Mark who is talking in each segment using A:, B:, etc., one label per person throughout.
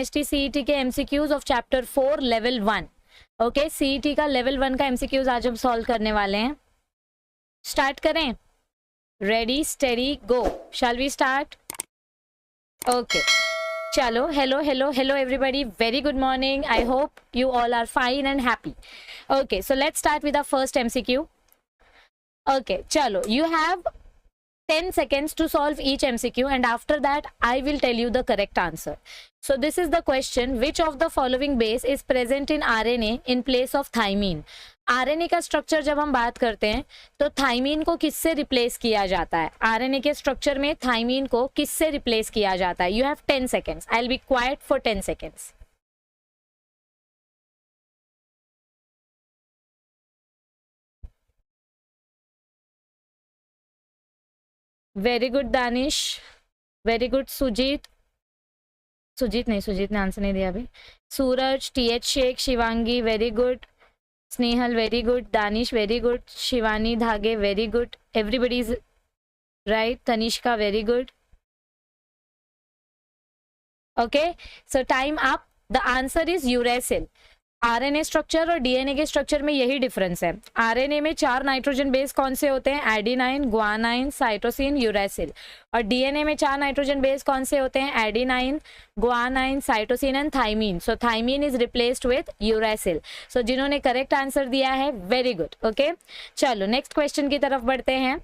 A: Chemistry CET के MCQs of chapter 4 level 1। Okay, CET का level 1 का एमसीक्यूज आज हम सॉल्व करने वाले हैं। स्टार्ट करें? Ready steady go, shall we start? Okay, चलो, hello everybody, very good morning, I hope you all are fine and happy. Okay, so let's start with our first MCQ. Okay, chalo, you have 10 seconds to solve each MCQ and after that I will tell you the correct answer. So this is the question, which of the following base is present in RNA in place of thymine? RNA का structure जब हम बात करते हैं तो thiamine को किससे replace किया जाता है? RNA के स्ट्रक्चर में थाइमीन को किससे रिप्लेस किया जाता है? You have 10 seconds. I'll be quiet for 10 seconds. Very good Danish, very good Sujeet, Sujeet ने आंसर नहीं दिया अभी। Suraj, TH Shaikh, Shivangi very good, Snehal very good, Danish very good, Shivani Dhage very good, everybody is right, Tanishka very good. Okay, so time up. The answer is uracil. RNA structure और DNA के structure में यही difference है। RNA में 4 नाइट्रोजन बेस कौन से होते हैं? Adenine, guanine, cytosine, uracil. और डीएनए में 4 नाइट्रोजन बेस कौन से होते हैं? Adenine, guanine, cytosine and thymine. So thymine is replaced with uracil. So जिन्होंने करेक्ट आंसर दिया है, वेरी गुड। ओके, चलो नेक्स्ट क्वेश्चन की तरफ बढ़ते हैं।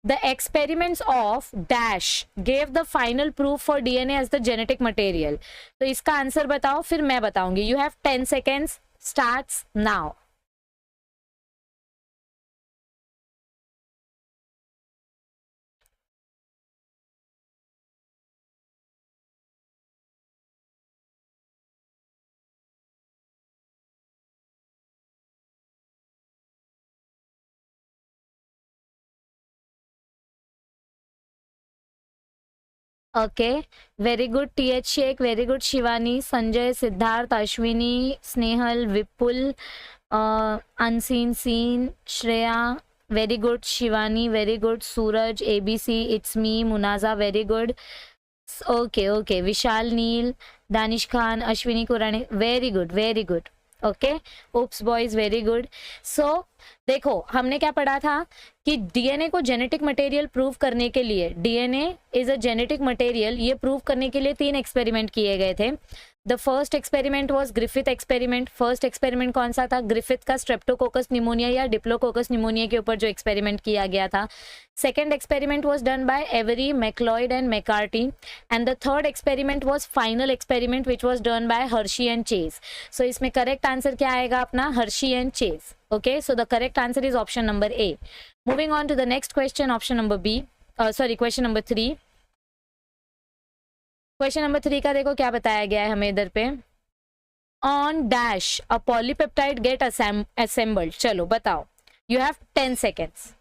A: The experiments of dash gave the final proof for DNA as the genetic material. तो इसका आंसर बताओ, फिर मैं बताऊंगी। You have 10 seconds. Starts now. Okay, very good TH Sheikh, very good Shivani, Sanjay, Siddharth, Ashwini, Snehal, Vipul, Unseen Seen, Shreya, very good Shivani, very good Suraj, ABC, it's me, Munaza, very good. Okay, Vishal Neel, Danish Khan, Ashwini Kurani, very good. Okay, oops boys very good. So देखो, हमने क्या पढ़ा था कि DNA को genetic material prove करने के लिए, DNA is a genetic material, ये प्रूव करने के लिए 3 एक्सपेरिमेंट किए गए थे। The first experiment was Griffith experiment. First experiment कौन सा था? ग्रिफिथ का स्ट्रेप्टोकोकस निमोनिया या डिप्लोकोकस निमोनिया के ऊपर जो एक्सपेरिमेंट किया गया था। Second experiment was done by Avery, MacLeod and McCarty and the third experiment was final experiment which was done by Hershey and Chase. So इसमें करेक्ट आंसर क्या आएगा अपना? Hershey and Chase. Okay, so the correct answer is option number A. Moving on to the next question, option number B, question number 3। Question number 3 का देखो क्या बताया गया है हमें इधर पे। On dash a polypeptide get assembled. चलो बताओ, यू हैव 10 सेकेंड्स।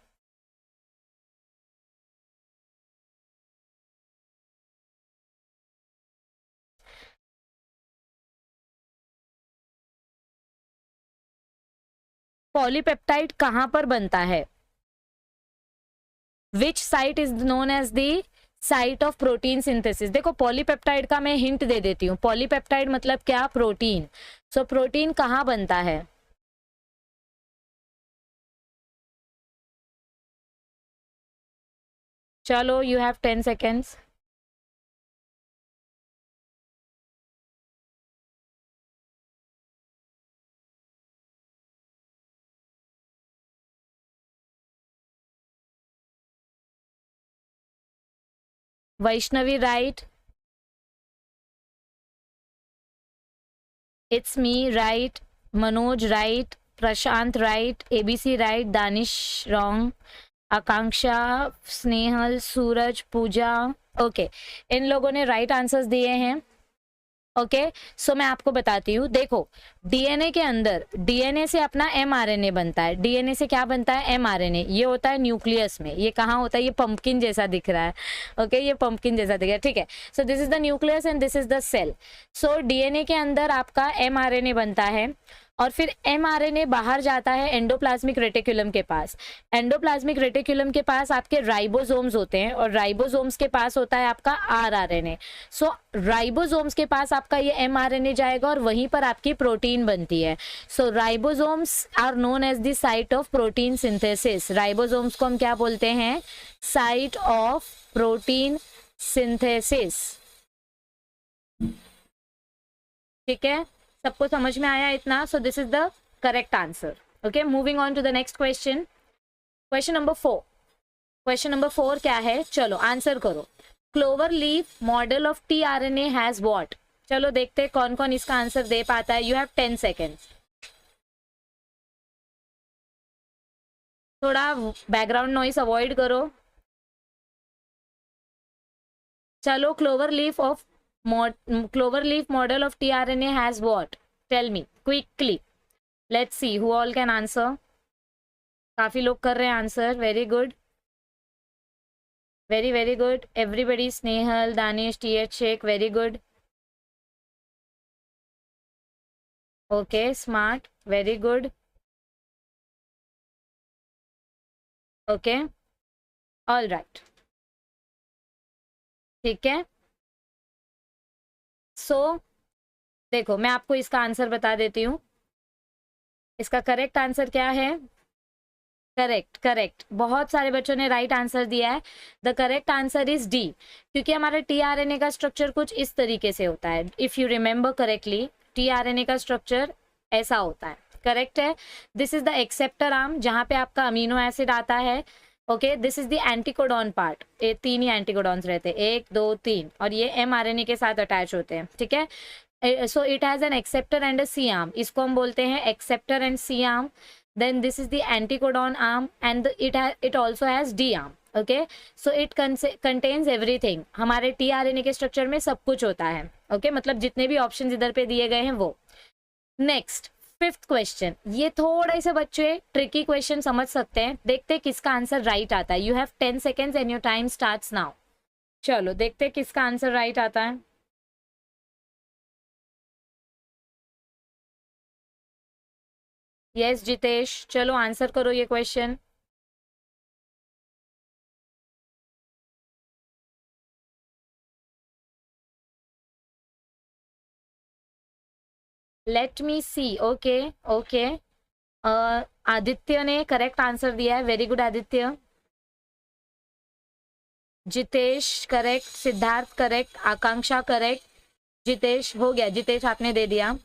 A: पॉलीपेप्टाइड कहां पर बनता है? Which site is known as the site of protein synthesis. देखो, पॉलीपेप्टाइड का मैं हिंट दे देती हूँ। पॉलीपेप्टाइड मतलब क्या? प्रोटीन। सो प्रोटीन कहाँ बनता है? चलो, you have 10 seconds. Vaishnavi right, it's me right, Manoj right, Prashant right, ABC right, Danish wrong, Akanksha, Snehal, Suraj, Pooja. Okay, इन लोगों ने राइट आंसर्स दिए हैं। ओके, सो मैं आपको बताती हूँ। देखो, डीएनए के अंदर, डीएनए से अपना mRNA बनता है। डीएनए से क्या बनता है? mRNA। ये होता है न्यूक्लियस में। ये कहाँ होता है? ये पंपकिन जैसा दिख रहा है। ओके, ये पंपकिन जैसा दिख रहा है, ठीक है। So this is the nucleus and this is the cell. So DNA के अंदर आपका mRNA बनता है और फिर mRNA बाहर जाता है एंडोप्लाज्मिक रेटिकुलम के पास। एंडोप्लाज्मिक रेटिकुलम के पास आपके राइबोसोम्स होते हैं और राइबोसोम्स के पास होता है आपका rRNA। सो राइबोसोम्स के पास आपका ये mRNA जाएगा और वहीं पर आपकी प्रोटीन बनती है। So ribosomes are known as the site of protein synthesis. Ribosomes को हम क्या बोलते हैं? Site of protein synthesis. ठीक है, सबको समझ में आया इतना? So this is the correct answer. Okay, moving on to the next question. Question number 4। Question number 4 क्या है? चलो आंसर करो। Clover leaf model of tRNA has what? चलो देखते हैं कौन कौन इसका आंसर दे पाता है। You have 10 seconds. थोड़ा बैकग्राउंड नॉइस अवॉइड करो। चलो, clover leaf model of tRNA has what? Tell me quickly. Let's see who all can answer. काफी लोग कर रहे हैं answer. Very good, very very good everybody. Snehal, Danish, TH Shaikh, very good. Okay, smart, very good. Okay, all right, ठीक है। सो देखो, मैं आपको इसका आंसर बता देती हूँ। इसका करेक्ट आंसर क्या है? करेक्ट, करेक्ट, बहुत सारे बच्चों ने राइट आंसर दिया है। The correct answer is D, क्योंकि हमारे टीआरएनए का स्ट्रक्चर कुछ इस तरीके से होता है। If you remember correctly, tRNA का स्ट्रक्चर ऐसा होता है। करेक्ट है। This is the acceptor arm, जहाँ पे आपका अमीनो एसिड आता है। Okay, this is the anticodon part. ये 3 ही एंटीकोडॉन्स रहते हैं, 1 2 3, और ये mRNA के साथ अटैच होते हैं। ठीक है, so it has an acceptor and a C arm. इसको हम बोलते हैं acceptor and C arm. Then this is the anticodon arm and it also has D arm. Okay, so it contains everything. हमारे tRNA के structure में सब कुछ होता है। okay? मतलब जितने भी ऑप्शंस इधर पे दिए गए हैं वो। Next, 5th question. ये थोड़े से बच्चे ट्रिकी क्वेश्चन समझ सकते हैं। देखते हैं किसका आंसर राइट आता है। You have 10 seconds and your time starts now. चलो देखते हैं किसका आंसर राइट आता है। यस जितेश, चलो आंसर करो ये question. Let me see. Okay okay, Aditya ने करेक्ट आंसर दिया है। Very good Aditya. Jitesh correct, Siddharth correct, Akanksha correct. Jitesh हो गया, जितेश आपने दे दिया।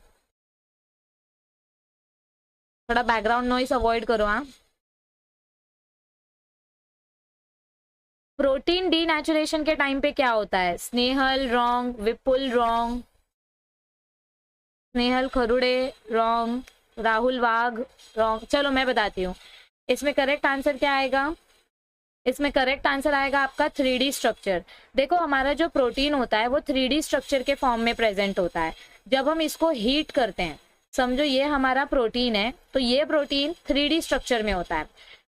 A: थोड़ा बैकग्राउंड नॉइस अवॉइड करो। हाँ, प्रोटीन डीनेचुरेशन के टाइम पे क्या होता है? स्नेहल रॉन्ग, विपुल रॉन्ग, स्नेहल खरुड़े रॉन्ग, राहुल वाघ रॉन्ग। चलो मैं बताती हूँ, इसमें करेक्ट आंसर क्या आएगा? इसमें करेक्ट आंसर आएगा आपका 3D स्ट्रक्चर। देखो, हमारा जो प्रोटीन होता है वो 3D स्ट्रक्चर के फॉर्म में प्रेजेंट होता है। जब हम इसको हीट करते हैं, समझो ये हमारा प्रोटीन है, तो ये प्रोटीन 3D स्ट्रक्चर में होता है।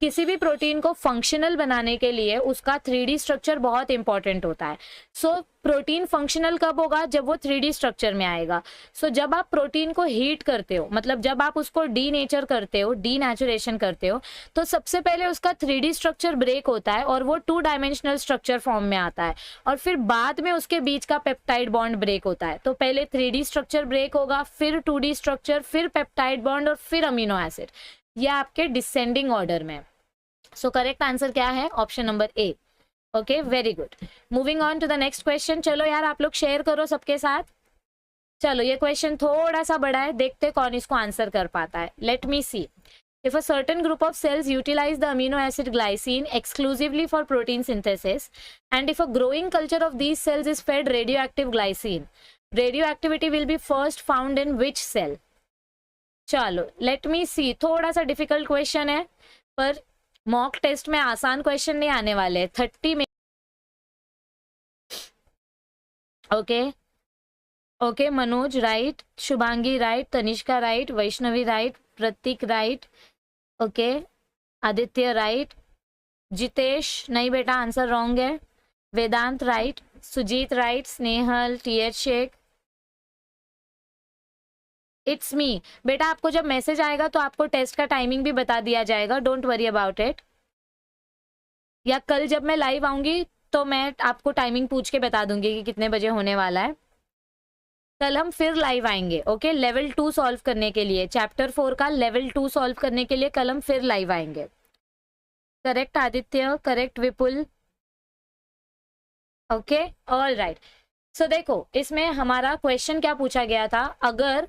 A: किसी भी प्रोटीन को फंक्शनल बनाने के लिए उसका 3D स्ट्रक्चर बहुत इंपॉर्टेंट होता है। सो प्रोटीन फंक्शनल कब होगा? जब वो 3D स्ट्रक्चर में आएगा। सो जब आप प्रोटीन को हीट करते हो, मतलब जब आप उसको डीनेचर करते हो, डीनेचुरेशन करते हो, तो सबसे पहले उसका 3D स्ट्रक्चर ब्रेक होता है और वो 2 डायमेंशनल स्ट्रक्चर फॉर्म में आता है, और फिर बाद में उसके बीच का पेप्टाइड बॉन्ड ब्रेक होता है। तो पहले 3D स्ट्रक्चर ब्रेक होगा, फिर 2D स्ट्रक्चर, फिर पेप्टाइड बॉन्ड और फिर अमीनो एसिड। ये आपके डिसेंडिंग ऑर्डर में। सो करेक्ट आंसर क्या है? Option number A. Okay, very good. Moving on to the next question. चलो यार, आप लोग शेयर करो सबके साथ। चलो, ये क्वेश्चन थोड़ा सा बड़ा है, देखते कौन इसको आंसर कर पाता है। Let me see. If a certain group of cells utilize the amino acid glycine exclusively for protein synthesis, and if a growing culture of these cells is fed radioactive glycine, radioactivity will be first found in which cell? चलो let me सी। थोड़ा सा difficult question है, पर mock test में आसान question नहीं आने वाले। 30 में okay okay, Manoj right, Shubhangi right, Tanishka right, Vaishnavi right, Prateek right, okay, Aditya right, Jitesh नहीं बेटा, आंसर रॉन्ग है, Vedant right, Sujeet right, Snehal, TH Shaikh, it's me. बेटा आपको जब मैसेज आएगा तो आपको टेस्ट का टाइमिंग भी बता दिया जाएगा, डोंट वरी अबाउट इट। या कल जब मैं लाइव आऊंगी तो मैं आपको टाइमिंग पूछ के बता दूंगी कि कितने बजे होने वाला है। कल हम फिर लाइव आएंगे, ओके, लेवल 2 सॉल्व करने के लिए, चैप्टर 4 का लेवल 2 सॉल्व करने के लिए कल हम फिर लाइव आएंगे। करेक्ट आदित्य, करेक्ट विपुल, ओके, ऑल राइट। सो देखो इसमें हमारा क्वेश्चन क्या पूछा गया था, अगर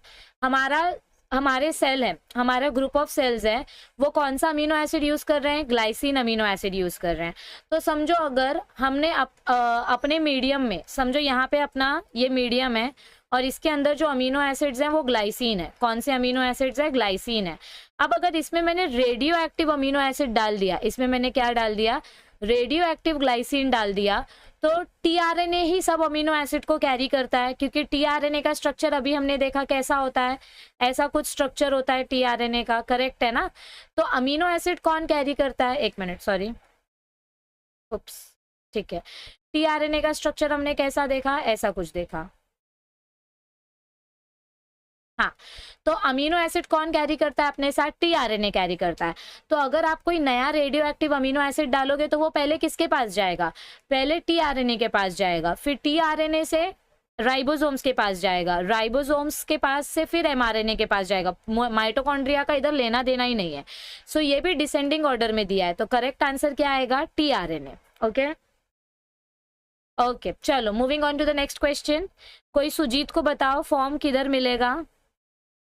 A: हमारे सेल है, हमारा ग्रुप ऑफ सेल्स है, वो कौन सा अमीनो एसिड यूज कर रहे हैं, ग्लाइसिन अमीनो एसिड यूज कर रहे हैं। तो समझो अगर हमने अपने मीडियम में, समझो यहाँ पे अपना ये मीडियम है और इसके अंदर जो अमीनो एसिड्स हैं वो ग्लाइसिन है। कौन से अमीनो एसिड्स है, ग्लाइसिन है। अब अगर इसमें मैंने रेडियो एक्टिव अमीनो एसिड डाल दिया, इसमें मैंने क्या डाल दिया, रेडियो एक्टिव ग्लाइसिन डाल दिया, तो टीआरएनए ही सब अमीनो एसिड को कैरी करता है, क्योंकि टीआरएनए का स्ट्रक्चर अभी हमने देखा कैसा होता है, ऐसा कुछ स्ट्रक्चर होता है टीआरएनए का, करेक्ट है ना। तो अमीनो एसिड कौन कैरी करता है, एक मिनट सॉरी, उप्स, ठीक है, टीआरएनए का स्ट्रक्चर हमने कैसा देखा, ऐसा कुछ देखा, हाँ। तो अमीनो एसिड कौन कैरी करता है अपने साथ, टीआरएनए कैरी करता है। तो अगर आप कोई नया रेडियो एक्टिव अमीनो एसिड डालोगे तो वो पहले किसके पास जाएगा, पहले टीआरएनए के पास जाएगा, फिर टीआरएनए से राइबोसोम्स के पास जाएगा, राइबोसोम्स के पास से फिर एमआरएनए के पास जाएगा। माइटोकॉन्ड्रिया का इधर लेना देना ही नहीं है। सो ये भी डिसेंडिंग ऑर्डर में दिया है, तो करेक्ट आंसर क्या आएगा, टीआरएनए, ओके। ओके चलो moving on to the next question. कोई सुजीत को बताओ फॉर्म किधर मिलेगा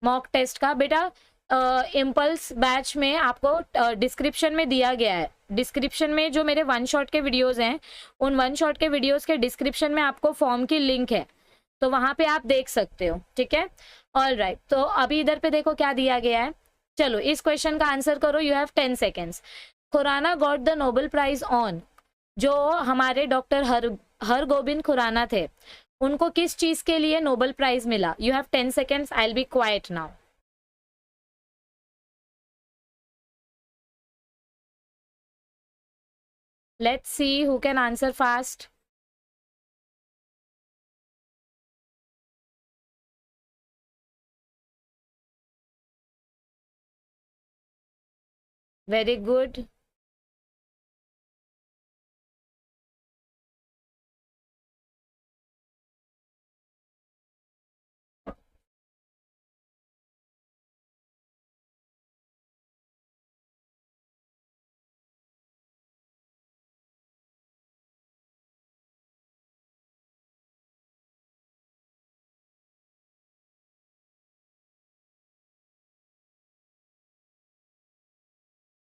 A: मॉक टेस्ट का। बेटा इम्पल्स बैच में आपको डिस्क्रिप्शन में दिया गया है, डिस्क्रिप्शन में जो मेरे वन शॉट के वीडियोस हैं, उन वन शॉट के वीडियोस के डिस्क्रिप्शन में आपको फॉर्म की लिंक है, तो वहां पे आप देख सकते हो, ठीक है। ऑल राइट, तो अभी इधर पे देखो क्या दिया गया है। चलो इस क्वेश्चन का आंसर करो, you have 10 seconds. Khorana got the Nobel prize on, जो हमारे डॉक्टर हरगोबिंद खुराना थे, उनको किस चीज के लिए नोबेल प्राइज मिला। You have 10 seconds, I will be quiet now. Let's see who can answer fast. Very good,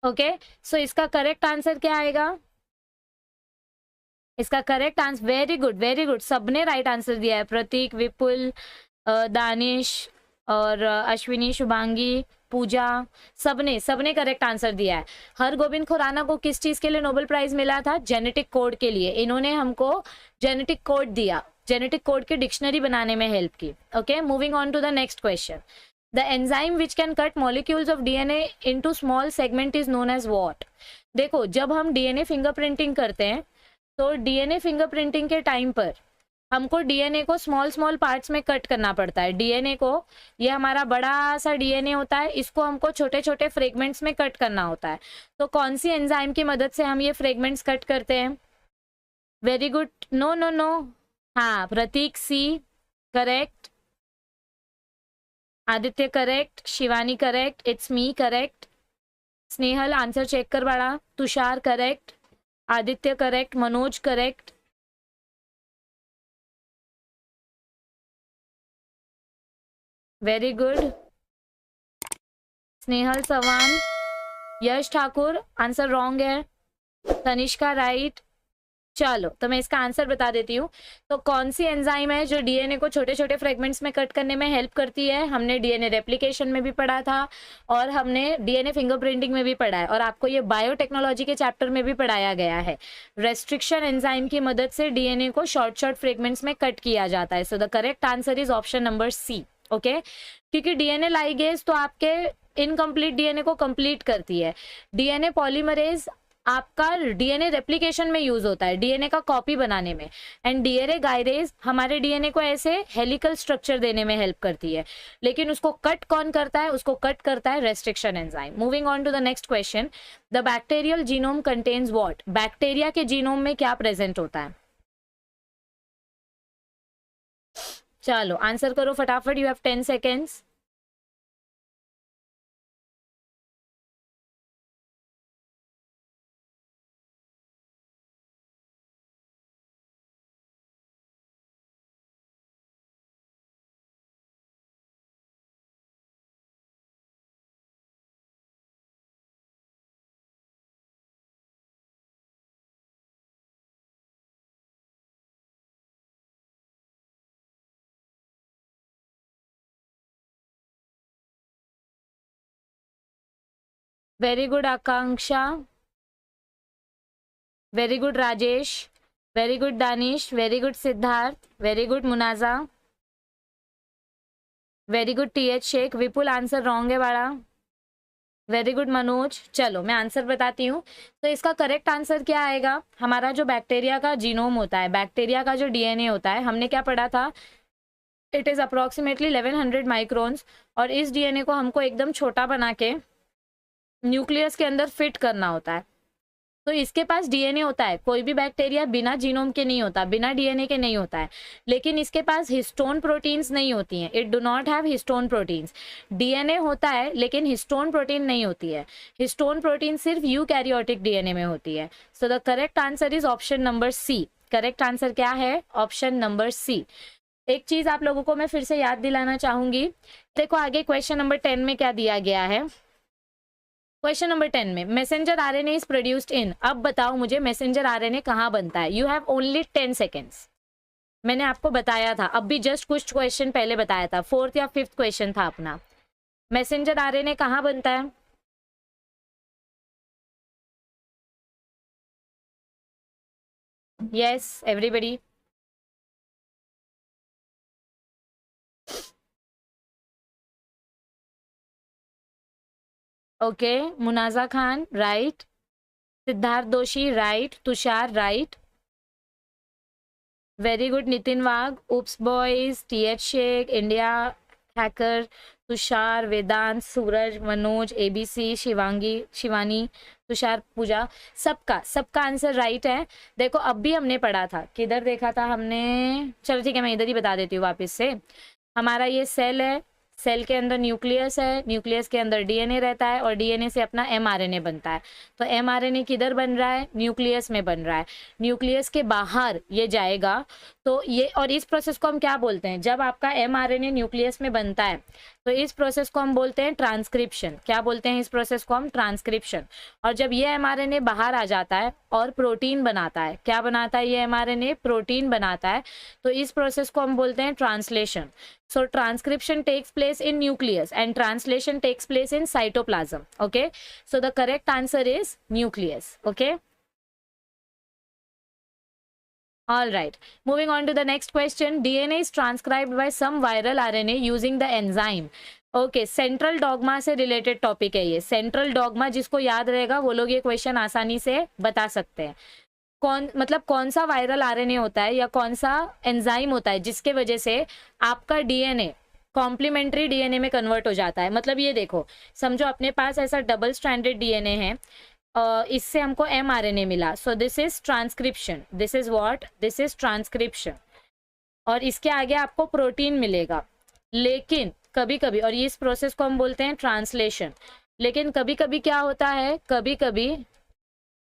A: okay. So इसका करेक्ट आंसर क्या आएगा, इसका correct answer, very good very good, सबने राइट आंसर दिया है, प्रतीक, विपुल, दानिश और अश्विनी, शुभांगी, पूजा, सबने करेक्ट आंसर दिया है। हरगोबिंद खुराना को किस चीज के लिए नोबेल प्राइज मिला था, जेनेटिक कोड के लिए। इन्होंने हमको जेनेटिक कोड दिया, जेनेटिक कोड की डिक्शनरी बनाने में हेल्प की। Okay moving on to the next question. The enzyme which can cut molecules of DNA into small segment is known as what. देखो जब हम डीएनए फिंगरप्रिंटिंग करते हैं, तो डीएनए फिंगरप्रिंटिंग के टाइम पर हमको डीएनए को स्मॉल स्मॉल पार्ट्स में कट करना पड़ता है। डीएनए को, ये हमारा बड़ा सा डीएनए होता है, इसको हमको छोटे छोटे फ्रेगमेंट्स में कट करना होता है। तो कौन सी एंजाइम की मदद से हम ये फ्रेगमेंट्स कट करते हैं। Very good, no no no, हाँ Prateek C correct, Aditya correct, Shivani correct, it's me correct, Snehal answer check कर बड़ा, Tushar correct, Aditya correct, Manoj correct, very good, Snehal Sawan, Yash Thakur answer wrong है, तनिष्का राइट। चलो तो मैं इसका आंसर बता देती हूँ। तो कौन सी एंजाइम है जो डीएनए को छोटे छोटे फ्रेगमेंट्स में कट करने में हेल्प करती है, हमने डीएनए रेप्लिकेशन में भी पढ़ा था और हमने डीएनए फिंगरप्रिंटिंग में भी पढ़ा है, और आपको ये बायोटेक्नोलॉजी के चैप्टर में भी पढ़ाया गया है। रेस्ट्रिक्शन एंजाइम की मदद से डीएनए को शॉर्ट शॉर्ट फ्रेगमेंट्स में कट किया जाता है। So the correct answer is option number C, okay. क्योंकि डीएनए लाइगेज तो आपके इनकम्प्लीट डीएनए को कंप्लीट करती है। डीएनए पॉलीमरेज आपका डीएनए रेप्लिकेशन में यूज होता है, डीएनए का कॉपी बनाने में। एंड डीएनए गाइरेज हमारे डीएनए को ऐसे हेलिकल स्ट्रक्चर देने में हेल्प करती है, लेकिन उसको कट कौन करता है? उसको कट करता है restriction enzyme. Moving on to the next question, the bacterial genome contains what? Bacteria के जीनोम में क्या प्रेजेंट होता है? चलो आंसर करो फटाफट, you have 10 seconds. Very good Akanksha, very good Rajesh, very good Danish, very good Siddharth, very good Munaja, very good TH Shaikh. Vipul answer wrong है वाला। Very good Manoj. चलो मैं आंसर बताती हूँ। तो इसका करेक्ट आंसर क्या आएगा? हमारा जो बैक्टीरिया का जीनोम होता है, बैक्टीरिया का जो डीएनए होता है, हमने क्या पढ़ा था? It is approximately 1100 microns. और इस डीएनए को हमको एकदम छोटा बना के न्यूक्लियस के अंदर फिट करना होता है। तो इसके पास डीएनए होता है। कोई भी बैक्टीरिया बिना जीनोम के नहीं होता, बिना डीएनए के नहीं होता है। लेकिन इसके पास हिस्टोन प्रोटीन्स नहीं होती हैं। It do not have histone proteins. DNA होता है लेकिन हिस्टोन प्रोटीन नहीं होती है। हिस्टोन प्रोटीन सिर्फ यूकैरियोटिक डीएनए में होती है। So the correct answer is option number C. Correct answer क्या है? Option number C. एक चीज आप लोगों को मैं फिर से याद दिलाना चाहूंगी। देखो आगे क्वेश्चन नंबर 10 में क्या दिया गया है। क्वेश्चन नंबर 10 में messenger RNA is produced in. अब बताओ मुझे मैसेंजर आरएनए कहाँ बनता है? You have only 10 seconds. मैंने आपको बताया था, अब भी जस्ट कुछ क्वेश्चन पहले बताया था, 4th या 5th क्वेश्चन था अपना। मैसेंजर आरएनए कहाँ बनता है? Yes everybody. Okay, Munaja Khan right, Siddharth Doshi right, Tushar right, very good Nitin Wagh, oops boys, TH Shaikh, India hacker, Tushar, Vedant, Suraj, Manoj, ABC, Shivani, Tushar, Pooja, सबका आंसर राइट है। देखो अब भी हमने पढ़ा था, किधर देखा था हमने? चलो ठीक है, मैं इधर ही बता देती हूँ वापस से। हमारा ये सेल है, सेल के अंदर न्यूक्लियस है, न्यूक्लियस के अंदर डीएनए रहता है और डीएनए से अपना एमआरएनए बनता है। तो एमआरएनए किधर बन रहा है? न्यूक्लियस में बन रहा है। न्यूक्लियस के बाहर ये जाएगा तो ये, और इस प्रोसेस को हम क्या बोलते हैं? जब आपका एमआरएनए न्यूक्लियस में बनता है तो इस प्रोसेस को हम बोलते हैं ट्रांसक्रिप्शन। क्या बोलते हैं इस प्रोसेस को हम? ट्रांसक्रिप्शन। और जब ये एमआरएनए बाहर आ जाता है और प्रोटीन बनाता है, क्या बनाता है ये एमआरएनए? प्रोटीन बनाता है। तो इस प्रोसेस को हम बोलते हैं translation. So transcription takes place in nucleus and translation takes place in cytoplasm. Okay, so the correct answer is nucleus. Okay, all right, moving on to the next question. DNA is transcribed by some viral RNA using the enzyme. Okay, central dogma से related topic है ये। Central dogma जिसको याद रहेगा वो लोग ये question आसानी से बता सकते हैं। कौन सा वायरल आरएनए होता है या कौन सा एंजाइम होता है जिसके वजह से आपका डीएनए कॉम्प्लीमेंट्री डीएनए में कन्वर्ट हो जाता है? मतलब ये देखो, समझो अपने पास ऐसा डबल स्ट्रैंडेड डीएनए है, इससे हमको एमआरएनए मिला। सो this is transcription. This is what? This is transcription. और इसके आगे आपको प्रोटीन मिलेगा। लेकिन कभी कभी, और इस प्रोसेस को हम बोलते हैं ट्रांसलेशन, लेकिन कभी कभी क्या होता है, कभी कभी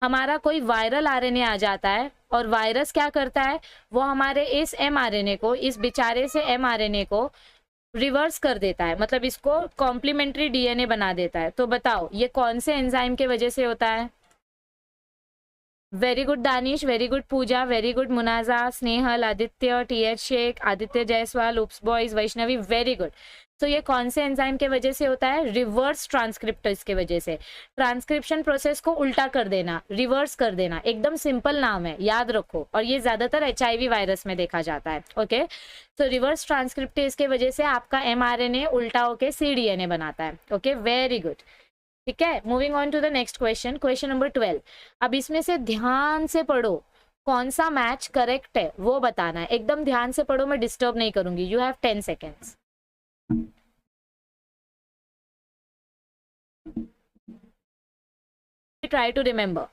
A: हमारा कोई वायरल आरएनए आ जाता है और वायरस क्या करता है, वो हमारे इस एमआरएनए को, इस बेचारे से एमआरएनए को रिवर्स कर देता है, मतलब इसको कॉम्प्लीमेंट्री डीएनए बना देता है। तो बताओ ये कौन से एंजाइम के वजह से होता है? Very good Danish, very good Pooja, very good Munaja, Snehal, Aditya, TH Shaikh, Aditya Jaiswal, oops boys, Vaishnavi, very good. तो ये कौन से एंजाइम के वजह से होता है? रिवर्स ट्रांसक्रिप्टेज के वजह से। ट्रांसक्रिप्शन प्रोसेस को उल्टा कर देना, रिवर्स कर देना, एकदम सिंपल नाम है, याद रखो। और ये ज्यादातर एचआईवी वायरस में देखा जाता है। ओके, तो रिवर्स ट्रांसक्रिप्टेज के वजह से आपका एमआरएनए उल्टा होके सीडीएनए बनाता है। Okay, very good. ठीक है, moving on to the next question, question number 12। अब इसमें से ध्यान से पढ़ो, कौन सा मैच करेक्ट है वो बताना है, एकदम ध्यान से पढ़ो, मैं डिस्टर्ब नहीं करूंगी। You have 10 seconds. Try to remember.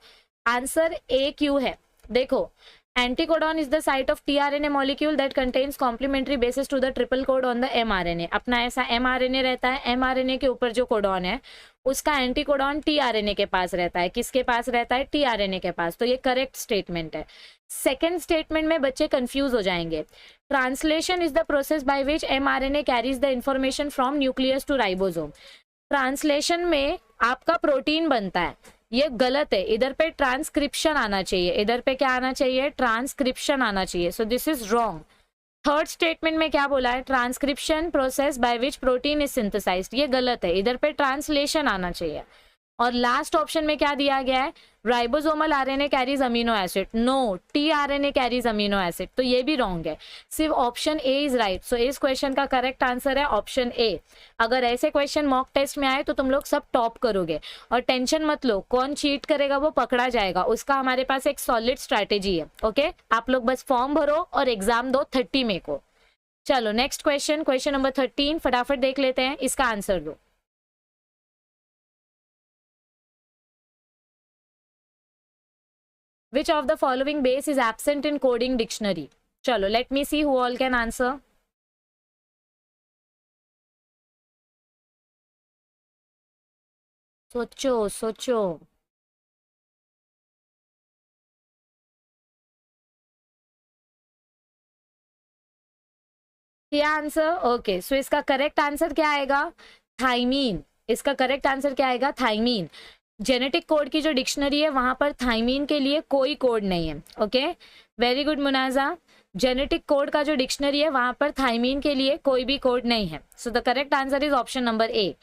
A: Answer ए क्यू है। देखो, anticodon is the site of tRNA molecule that contains complementary bases to the triple code on the mRNA. अपना ऐसा एमआरएनए रहता है, एमआरएनए के ऊपर जो कोडॉन है उसका एंटीकोडॉन टीआरएनए के पास रहता है। किसके पास रहता है? टीआरएनए के पास। तो ये करेक्ट स्टेटमेंट है। सेकेंड स्टेटमेंट में बच्चे कंफ्यूज हो जाएंगे। Translation is the process by which mRNA carries the information from nucleus to ribosome. Translation में आपका प्रोटीन बनता है, ये गलत है। इधर पे ट्रांसक्रिप्शन आना चाहिए, इधर पे क्या आना चाहिए? ट्रांसक्रिप्शन आना चाहिए। So this is wrong. Third statement में क्या बोला है? Transcription process by which protein is synthesized, ये गलत है। इधर पे ट्रांसलेशन आना चाहिए। और लास्ट ऑप्शन में क्या दिया गया है? Ribosomal RNA carries amino acid. No, tRNA carries amino acid, तो ये भी रॉन्ग है। सिर्फ option A is right. So इस क्वेश्चन का करेक्ट आंसर है ऑप्शन ए। अगर ऐसे क्वेश्चन मॉक टेस्ट में आए तो तुम लोग सब टॉप करोगे। और टेंशन मत लो, कौन चीट करेगा वो पकड़ा जाएगा, उसका हमारे पास एक सॉलिड स्ट्रैटेजी है। ओके, आप लोग बस फॉर्म भरो और एग्जाम दो 30 मई को। चलो नेक्स्ट क्वेश्चन, क्वेश्चन नंबर 13 फटाफट देख लेते हैं, इसका आंसर दो। Which of the following base is absent in coding dictionary? चलो let me see who all can answer. सोचो सोचो। क्या आंसर? ओके, सो इसका करेक्ट आंसर क्या आएगा? थाइमीन। इसका करेक्ट आंसर क्या आएगा? थाइमीन। जेनेटिक कोड की जो डिक्शनरी है वहां पर थाइमीन के लिए कोई कोड नहीं है। Okay, very good Munaja. Genetic code का जो डिक्शनरी है वहां पर थाइमीन के लिए कोई भी कोड नहीं है। So the correct answer is option number A.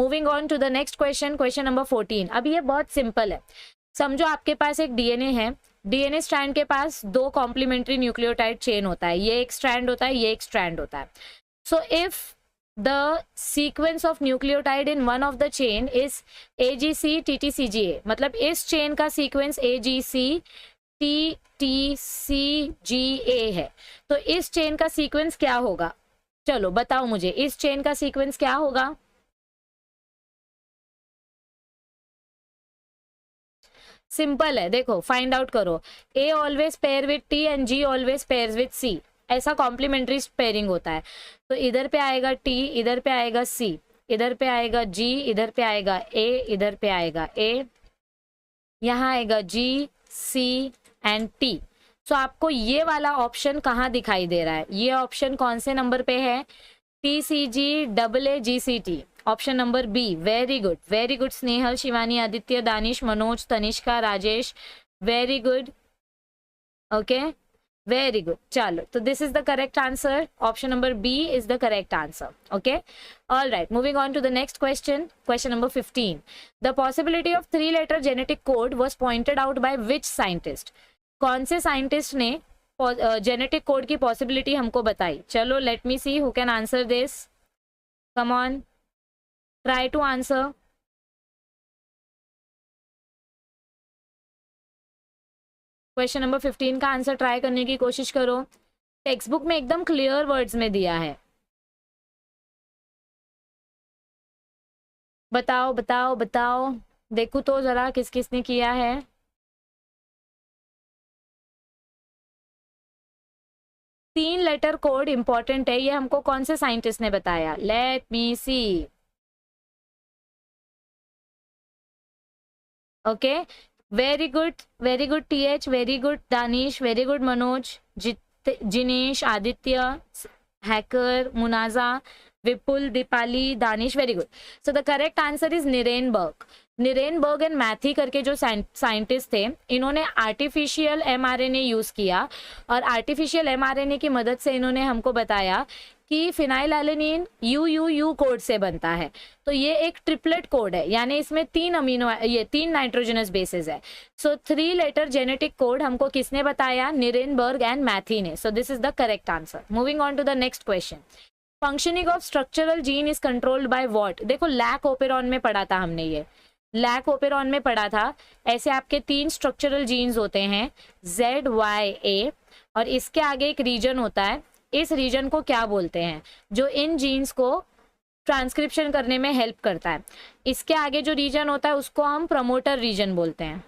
A: Moving on to the next question, question number 14। अब ये बहुत सिंपल है। समझो आपके पास एक डीएनए है, डीएनए स्ट्रैंड के पास दो कॉम्प्लीमेंट्री न्यूक्लियोटाइड चेन होता है, ये एक स्ट्रैंड होता है, ये एक स्ट्रैंड होता है। So if the sequence of nucleotide in one of the chain is AGC TTCGA, मतलब इस चेन का सीक्वेंस AGC TTCGA है, तो इस चेन का सीक्वेंस क्या होगा? चलो बताओ मुझे, इस चेन का सीक्वेंस क्या होगा? सिंपल है, देखो फाइंड आउट करो। A always pair with T and G always pair with C, ऐसा कॉम्प्लीमेंट्री पेयरिंग होता है। तो इधर पे आएगा T, इधर पे आएगा C, इधर पे आएगा G, इधर पे आएगा A, इधर पे आएगा A, यहाँ आएगा G C एंड T। सो आपको ये वाला ऑप्शन कहाँ दिखाई दे रहा है? ये ऑप्शन कौन से नंबर पे है? TCG AA GCT, option number B. Very good Snehal, Shivani, Aditya, Danish, Manoj, Tanishka, Rajesh, very good. Okay, very good. चलो, तो this is the correct answer, option number B is the correct answer. Okay, all right, moving on to the next question, question number 15। The possibility of 3-letter genetic code was pointed out by which scientist? कौन से scientist ने genetic code की possibility हमको बताई? चलो let me see who can answer this. Come on, try to answer. Question number 15 का answer try करने की कोशिश करो। टेक्स्ट बुक में एकदम क्लियर वर्ड्स में दिया है। बताओ बताओ बताओ, देखो तो जरा किस किसने किया है। तीन लेटर कोड इंपॉर्टेंट है, ये हमको कौन से साइंटिस्ट ने बताया? Let me see. Okay, very good TH, very good Danish, very good Manoj, Jinesh, Aditya, hacker, Munaja, Vipul, Deepali, Danish, very good. So the correct answer is Nirenberg and Matthaei करके जो साइंटिस्ट थे, इन्होंने आर्टिफिशियल mRNA यूज किया और आर्टिफिशियल mRNA की मदद से इन्होंने हमको बताया कि फिनाइलएलेनिन UUU कोड से बनता है। तो ये एक ट्रिपलेट कोड है, यानी इसमें 3 नाइट्रोजनस बेसेस है। सो 3-letter जेनेटिक कोड हमको किसने बताया? निरेनबर्ग एंड मैथी ने। So this is the correct answer. Moving on to the next question, functioning of structural gene is controlled by what? देखो लैक ओपेरॉन में पढ़ा था हमने ये। लैक ओपेरॉन में पढ़ा था, ऐसे आपके 3 स्ट्रक्चरल जीन्स होते हैं ZYA, और इसके आगे एक रीजन होता है, इस रीजन को क्या बोलते हैं, जो इन जीन्स को ट्रांसक्रिप्शन करने में हेल्प करता है। इसके आगे जो रीजन होता है उसको हम प्रमोटर रीजन बोलते हैं।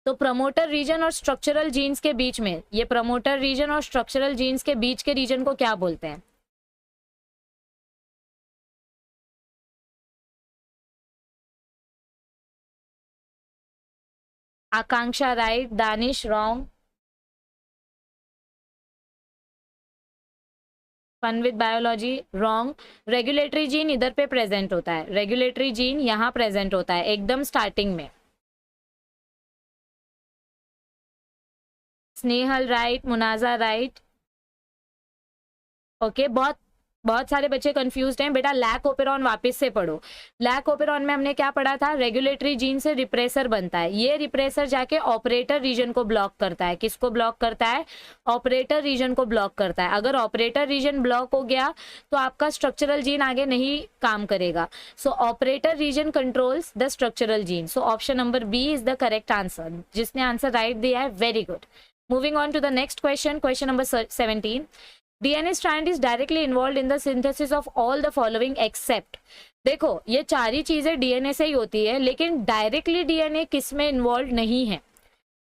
A: तो प्रमोटर रीजन और स्ट्रक्चरल जीन्स के बीच में, ये प्रमोटर रीजन और स्ट्रक्चरल जीन्स के बीच के रीजन को क्या बोलते हैं? Akanksha right, Danish wrong, fun with biology wrong. Regulatory gene इधर पे प्रेजेंट होता है, रेगुलेटरी जीन यहाँ प्रेजेंट होता है एकदम स्टार्टिंग में। Snehal right, Munaja right. Okay, बहुत सारे बच्चे कंफ्यूज्ड हैं बेटा, लैक ओपेरॉन वापस से पढ़ो। लैक ओपेरॉन में हमने क्या पढ़ा था, रेगुलेटरी जीन से रिप्रेसर बनता है, ये रिप्रेसर जाके ऑपरेटर रीजन को ब्लॉक करता है। किसको ब्लॉक करता है? ऑपरेटर रीजन को ब्लॉक करता है। अगर ऑपरेटर रीजन ब्लॉक हो गया तो आपका स्ट्रक्चरल जीन आगे नहीं काम करेगा। So operator region controls the structural gene. So option number B is the correct answer. जिसने आंसर राइट दिया है, very good. Moving on to the next question, question number 17। DNA strand is directly involved in the synthesis of all the following except। देखो, ये 4 ही चीजें DNA से ही होती है, लेकिन डायरेक्टली डीएनए किस में इन्वॉल्व नहीं है,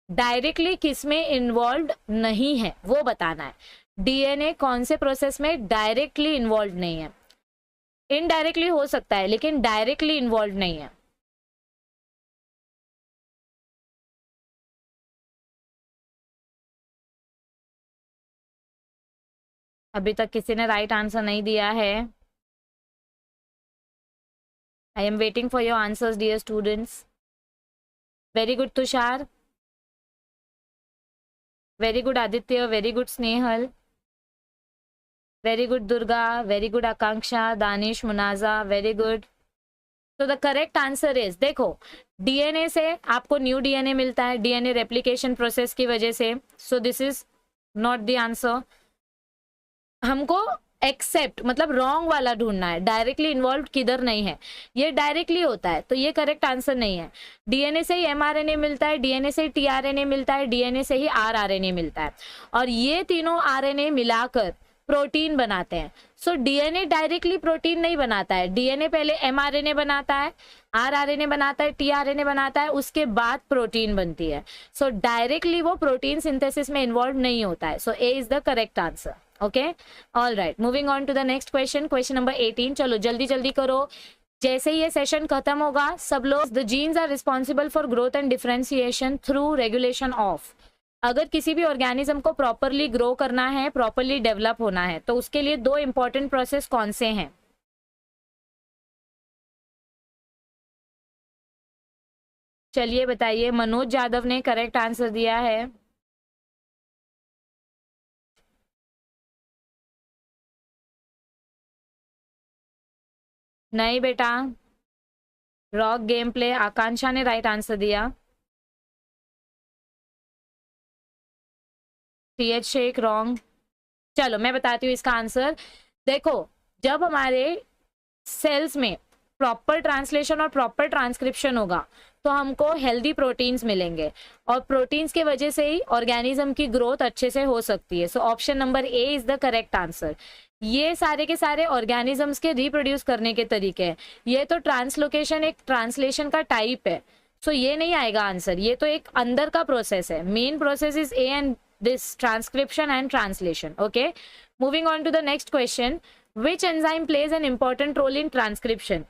A: डायरेक्टली किस में इन्वॉल्व नहीं है वो बताना है। डीएनए कौन से प्रोसेस में डायरेक्टली इन्वॉल्व नहीं है? इनडायरेक्टली हो सकता है लेकिन डायरेक्टली इन्वॉल्व नहीं है। अभी तक किसी ने राइट आंसर नहीं दिया है। I am waiting for your answers dear students. Very good Tushar, very good Aditya, very good Snehal, very good Durga, very good Akanksha, Danish, Munaja, very good. तो द करेक्ट आंसर इज, देखो डीएनए से आपको न्यू डीएनए मिलता है डीएनए रेप्लिकेशन प्रोसेस की वजह से। सो this is not the answer. हमको एक्सेप्ट मतलब रॉन्ग वाला ढूंढना है, डायरेक्टली इन्वॉल्व किधर नहीं है। ये डायरेक्टली होता है तो ये करेक्ट आंसर नहीं है। डीएनए से ही एमआरएनए मिलता है, डीएनए से ही टीआरएनए मिलता है, डीएनए से ही आरआरएनए मिलता है, और ये तीनों आरएनए मिलाकर प्रोटीन बनाते हैं। सो डीएनए डायरेक्टली प्रोटीन नहीं बनाता है, डीएनए पहले एमआरएनए बनाता है, आरआरएनए बनाता है, टीआरएनए बनाता है, उसके बाद प्रोटीन बनती है। सो डायरेक्टली वो प्रोटीन सिंथेसिस में इन्वॉल्व नहीं होता है। So A is the correct answer. Okay, all right, moving on to the next question, question number 18। चलो जल्दी जल्दी करो, जैसे ही ये सेशन खत्म होगा सब लोग। The genes are responsible for growth and differentiation through regulation of. अगर किसी भी ऑर्गेनिज्म को प्रॉपरली ग्रो करना है, प्रॉपरली डेवलप होना है, तो उसके लिए 2 इंपॉर्टेंट प्रोसेस कौन से हैं? चलिए बताइए। मनोज यादव ने करेक्ट आंसर दिया है। नहीं बेटा, रॉक गेम प्ले, आकांक्षा ने राइट आंसर दिया। T H Shaikh wrong. चलो मैं बताती हूँ इसका आंसर। देखो, जब हमारे सेल्स में प्रॉपर ट्रांसलेशन और प्रॉपर ट्रांसक्रिप्शन होगा तो हमको हेल्दी प्रोटीन्स मिलेंगे, और प्रोटीन्स की वजह से ही ऑर्गेनिज्म की ग्रोथ अच्छे से हो सकती है। सो option number A is the correct answer. ये सारे के सारे ऑर्गेनिजम्स के रिप्रोड्यूस करने के तरीके हैं। ये तो ट्रांसलोकेशन एक ट्रांसलेशन का टाइप है, सो ये नहीं आएगा आंसर। ये तो एक अंदर का प्रोसेस है। Main process is a and this transcription and translation. Okay, moving on to the next question, which enzyme plays an important role in transcription.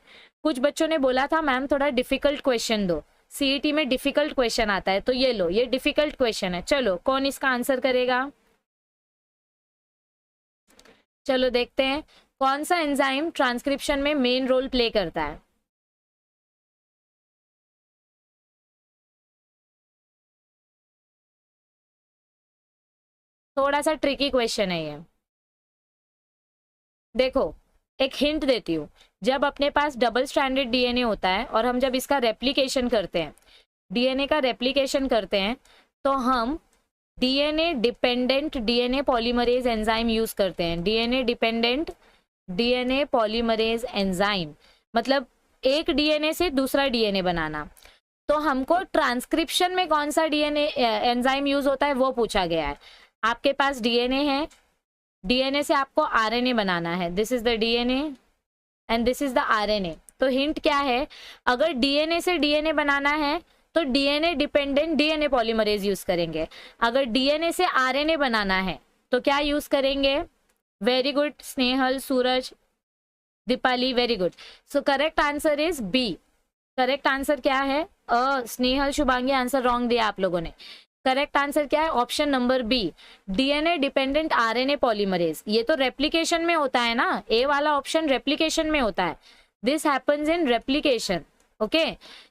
A: कुछ बच्चों ने बोला था मैम थोड़ा डिफिकल्ट क्वेश्चन दो, सीईटी में डिफिकल्ट क्वेश्चन आता है, तो ये लो, ये डिफिकल्ट क्वेश्चन है। चलो कौन इसका आंसर करेगा? चलो देखते हैं कौन सा एंजाइम ट्रांसक्रिप्शन में मेन रोल प्ले करता है। थोड़ा सा ट्रिकी क्वेश्चन है ये। देखो एक हिंट देती हूँ, जब अपने पास डबल स्ट्रैंडेड डीएनए होता है और हम जब इसका रेप्लिकेशन करते हैं, डीएनए का रेप्लिकेशन करते हैं, तो हम DNA dependent DNA polymerase enzyme use करते हैं। DNA dependent DNA polymerase enzyme मतलब एक डीएनए से दूसरा डीएनए बनाना। तो हमको ट्रांसक्रिप्शन में कौन सा डीएनए एंजाइम यूज होता है वो पूछा गया है। आपके पास डीएनए है, डीएनए से आपको आरएनए बनाना है, this is the DNA and this is the RNA. तो हिंट क्या है, अगर डीएनए से डीएनए बनाना है तो DNA dependent DNA polymerase use करेंगे। अगर डीएनए से आरएनए बनाना है तो क्या यूज करेंगे? Very good Snehal, Suraj, Deepali, very good. So correct answer is B. Correct answer क्या है? स्नेहल, शुभांगी, आंसर रॉन्ग दिया आप लोगों ने। करेक्ट आंसर क्या है? Option number B, DNA dependent RNA polymerase. ये तो रेप्लिकेशन में होता है ना, ए वाला ऑप्शन रेप्लिकेशन में होता है, this happens in replication. Okay,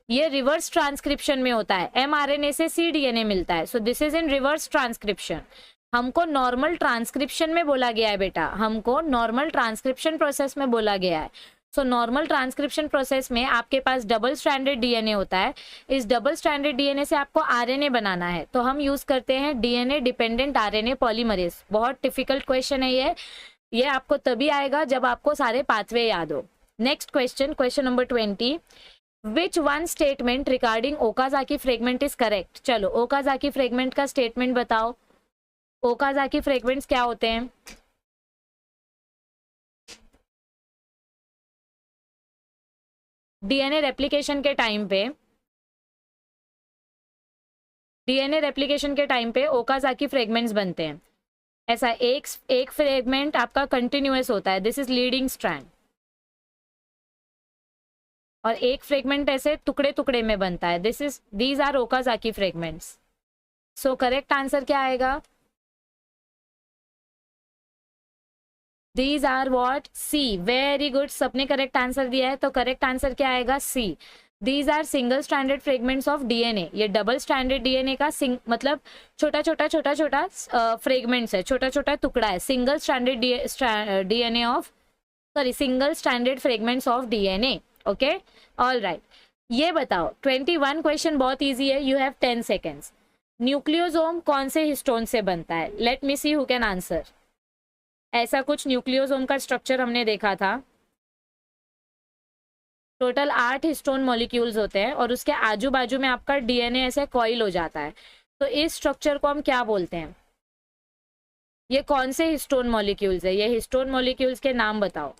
A: ये रिवर्स ट्रांसक्रिप्शन में होता है, एमआरएनए से सी डीएनए मिलता है, so this is in reverse transcription. हमको नॉर्मल ट्रांसक्रिप्शन में बोला गया है बेटा, हमको नॉर्मल ट्रांसक्रिप्शन प्रोसेस में बोला गया है। सो नॉर्मल ट्रांसक्रिप्शन प्रोसेस में आपके पास डबल स्ट्रैंडेड डीएनए होता है, इस डबल स्ट्रैंडेड डीएनए से आपको आरएनए बनाना है, तो हम यूज करते हैं डीएनए डिपेंडेंट आरएनए पॉलीमरेज। बहुत डिफिकल्ट क्वेश्चन है ये आपको तभी आएगा जब आपको सारे पाथवे याद हो। Next question, question number 20, which one statement regarding Okazaki fragment is correct? चलो ओकाजाकी फ्रेगमेंट का स्टेटमेंट बताओ। ओकाजाकी फ्रेगमेंट्स क्या होते हैं? डीएनए रेप्लिकेशन के टाइम पे, डीएनए रेप्लिकेशन के टाइम पे ओकाजाकी फ्रेगमेंट्स बनते हैं। ऐसा एक फ्रेगमेंट आपका कंटिन्यूअस होता है, दिस इज लीडिंग स्ट्रैंड, और एक फ्रेगमेंट ऐसे टुकड़े टुकड़े में बनता है, these are Okazaki fragments. So correct answer क्या आएगा? These are what? C. Very good, सबने करेक्ट आंसर दिया है, तो करेक्ट आंसर क्या आएगा? C. These are single standard fragments of DNA. ये डबल स्टैंडर्ड डीएनए का मतलब छोटा छोटा फ्रेगमेंट्स है, छोटा छोटा टुकड़ा है, single standard DNA of, sorry, single standard fragments of DNA. Okay, all right. ये बताओ 21 क्वेश्चन बहुत इजी है, यू हैव 10 सेकेंड्स। न्यूक्लियोसोम कौन से हिस्टोन से बनता है? Let me see who can answer. ऐसा कुछ न्यूक्लियोसोम का स्ट्रक्चर हमने देखा था, टोटल 8 हिस्टोन मॉलिक्यूल्स होते हैं और उसके आजू बाजू में आपका डीएनए ऐसे कॉइल हो जाता है, तो इस स्ट्रक्चर को हम क्या बोलते हैं? ये कौन से हिस्टोन मॉलिक्यूल्स है? ये हिस्टोन मॉलिक्यूल्स के नाम बताओ।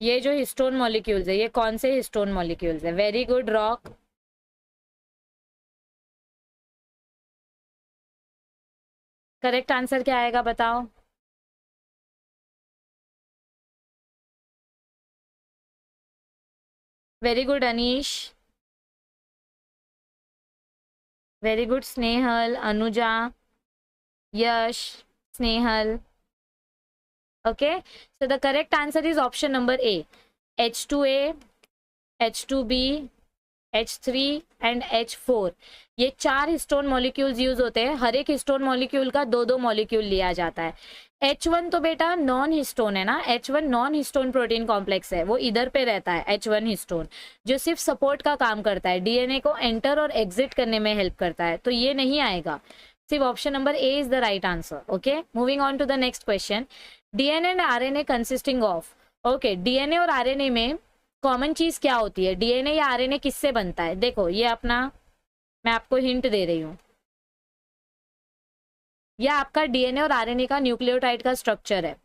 A: ये जो हिस्टोन मॉलिक्यूल्स है, ये कौन से हिस्टोन मॉलिक्यूल्स है? Very good rock. Correct answer क्या आएगा बताओ? Very good Anish, very good Snehal, Anuja, Yash, Snehal. Okay, so the correct answer is option number A, H2A, H2B, H3 and H4। ये 4 हिस्टोन मॉलिक्यूल्स यूज होते हैं, हर एक हिस्टोन मॉलिक्यूल का 2-2 molecule लिया जाता है। H1 तो बेटा नॉन हिस्टोन है ना, H1 non histone protein complex है, वो इधर पे रहता है H1 हिस्टोन, जो सिर्फ सपोर्ट का काम करता है, डीएनए को एंटर और एग्जिट करने में हेल्प करता है, तो ये नहीं आएगा, सिर्फ option number A is the right answer. Okay, moving on to the next question, DNA and RNA consisting of. Okay, DNA और आरएनए में कॉमन चीज क्या होती है? डीएनए या आरएनए किससे बनता है? देखो ये अपना, मैं आपको हिंट दे रही हूँ, यह आपका डीएनए और आरएनए का न्यूक्लियोटाइड का स्ट्रक्चर है,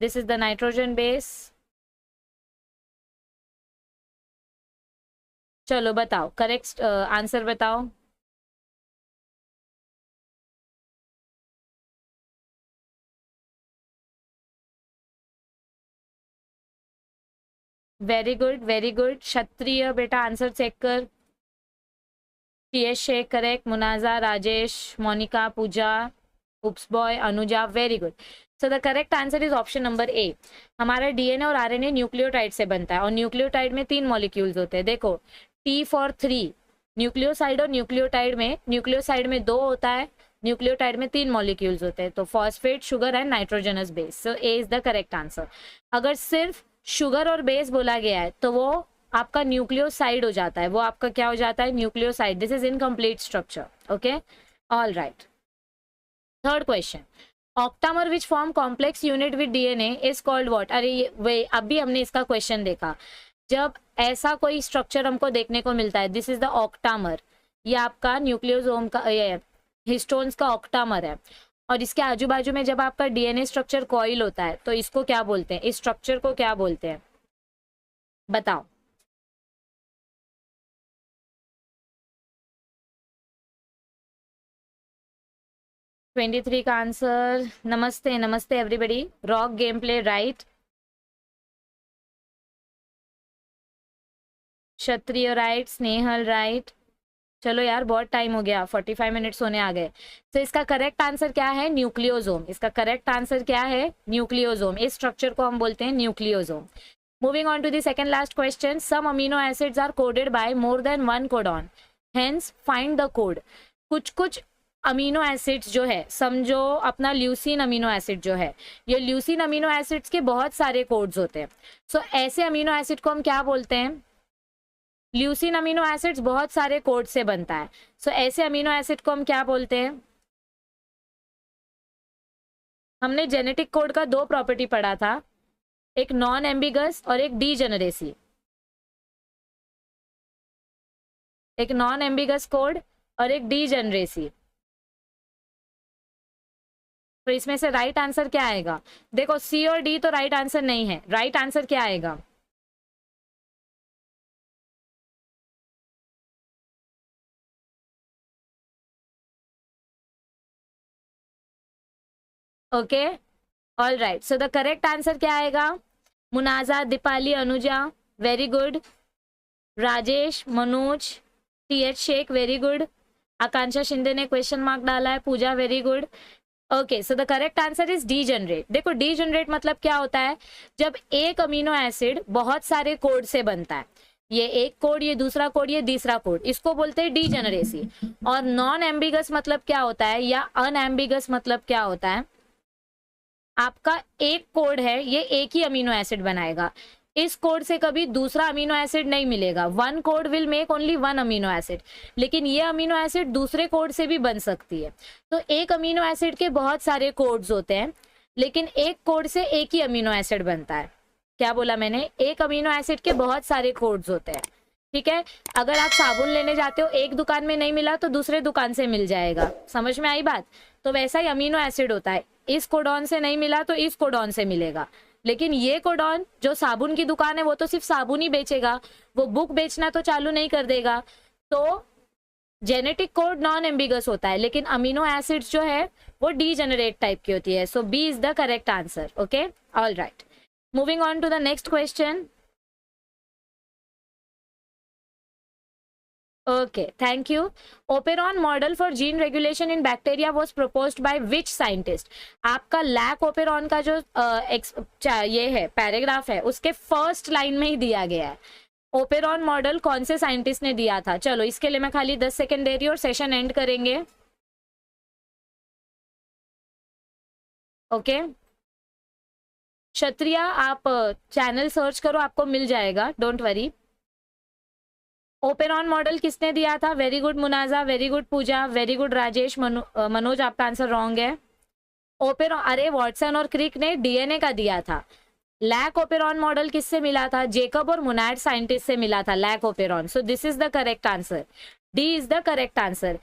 A: this is the nitrogen base. चलो बताओ, करेक्ट आंसर बताओ। Very good, very good. Kshatriya बेटा आंसर चेक कर। Shaikh correct, Munaja, Rajesh, Monika, Pooja, oops boy, Anuja, very good. So the correct answer is option number A. हमारा डीएनए और आरएनए न्यूक्लियोटाइड से बनता है, और न्यूक्लियोटाइड में 3 मॉलिक्यूल्स होते हैं। देखो T फॉर 3, न्यूक्लियोसाइड और न्यूक्लियोटाइड में, न्यूक्लियोसाइड में 2 होता है, न्यूक्लियोटाइड में 3 मॉलिक्यूल्स होते हैं, तो phosphate, sugar and nitrogenous base. So A is the correct answer. अगर सिर्फ शुगर और बेस बोला गया है तो वो आपका न्यूक्लियोसाइड हो जाता है, वो आपका क्या हो जाता है? Nucleoside, this is incomplete structure. Okay, all right. Third question, octamer which form complex unit with DNA is called what? अरे वे अभी हमने इसका क्वेश्चन देखा, जब ऐसा कोई स्ट्रक्चर हमको देखने को मिलता है, दिस इज द ऑक्टामर, ये आपका न्यूक्लियोसोम का हिस्टोन्स का ऑक्टामर है, और इसके आजू बाजू में जब आपका डीएनए स्ट्रक्चर कॉइल होता है तो इसको क्या बोलते हैं, इस स्ट्रक्चर को क्या बोलते हैं, बताओ। ट्वेंटी थ्री का answer, namaste namaste everybody, rock game play right, Kshatriya right, Snehal right. चलो यार बहुत टाइम हो गया, 45 मिनट्स होने आ गए। तो इसका करेक्ट आंसर क्या है, न्यूक्लियोसोम। इसका करेक्ट आंसर क्या है, न्यूक्लियोसोम। इस स्ट्रक्चर को हम बोलते हैं nucleosome. Moving on to the second last question, some amino acids are coded by more than one codon, hence find the code. कुछ कुछ अमीनो एसिड्स जो है, समझो अपना ल्यूसीन अमीनो एसिड जो है, ये ल्यूसीन अमीनो एसिड्स के बहुत सारे कोड्स होते हैं। सो ऐसे अमीनो एसिड को हम क्या बोलते हैं, ल्यूसीन अमीनो एसिड्स बहुत सारे कोड से बनता है। सो ऐसे अमीनो एसिड को हम क्या बोलते हैं, हमने जेनेटिक कोड का दो प्रॉपर्टी पढ़ा था, एक नॉन एम्बिगस और एक डीजेनरेसी। एक नॉन एम्बिगस कोड और एक डीजेनरेसी। तो इसमें से राइट आंसर क्या आएगा, देखो सी और डी तो राइट आंसर नहीं है, राइट आंसर क्या आएगा, okay all right. So the correct answer क्या आएगा, Munaja, Deepali, Anuja very good, Rajesh, Manoj, TH Shaikh very good, Akanksha Shinde ने क्वेश्चन मार्क डाला है, Pooja very good. Okay so the correct answer is degenerate. देखो डीजेनरेट मतलब क्या होता है, जब एक अमीनो एसिड बहुत सारे कोड से बनता है, ये एक कोड, ये दूसरा कोड, ये तीसरा कोड, इसको बोलते हैं डीजेनरेसी। और नॉन एम्बिगस मतलब क्या होता है, या अनएम्बिगस मतलब क्या होता है, आपका एक कोड है, ये एक ही अमीनो एसिड बनाएगा, इस कोड से कभी दूसरा अमीनो एसिड नहीं मिलेगा। One code will make only one amino acid, लेकिन ये अमीनो एसिड दूसरे कोड से भी बन सकती है। तो एक अमीनो एसिड के बहुत सारे कोड्स होते हैं, लेकिन एक कोड से एक ही अमीनो एसिड बनता है। क्या बोला मैंने, एक अमीनो एसिड के बहुत सारे कोड्स होते हैं, ठीक है। अगर आप साबुन लेने जाते हो, एक दुकान में नहीं मिला तो दूसरे दुकान से मिल जाएगा, समझ में आई बात। तो वैसा ही अमीनो एसिड होता है, इस कोडॉन से नहीं मिला तो इस कोडॉन से मिलेगा। लेकिन ये कोडॉन जो साबुन की दुकान है वो तो सिर्फ साबुन ही बेचेगा, वो बुक बेचना तो चालू नहीं कर देगा। तो जेनेटिक कोड नॉन एम्बिगस होता है, लेकिन अमीनो एसिड्स जो है वो डीजेनरेट टाइप की होती है। So B is the correct answer, okay all right. Moving on to the next question. Okay, thank you. Operon model for gene regulation in bacteria was proposed by which scientist? आपका lac operon का जो ये है paragraph है, उसके first line में ही दिया गया है। ओपेरॉन मॉडल कौन से साइंटिस्ट ने दिया था? चलो इसके लिए मैं खाली 10 सेकेंड दे रही हूँ और सेशन एंड करेंगे, ओके। क्षत्रिया आप चैनल सर्च करो, आपको मिल जाएगा, डोंट वरी। ओपेरॉन मॉडल किसने दिया था? Very good Munaja, very good Pooja, very good Rajesh, Manoj आपका आंसर रॉन्ग है। ओपेरॉन, अरे वॉटसन और क्रिक ने डीएनए का दिया था। लैक ओपेरॉन मॉडल किससे मिला था? जेकब और मुनाड साइंटिस्ट से मिला था lac operon. So this is the correct answer, D is the correct answer.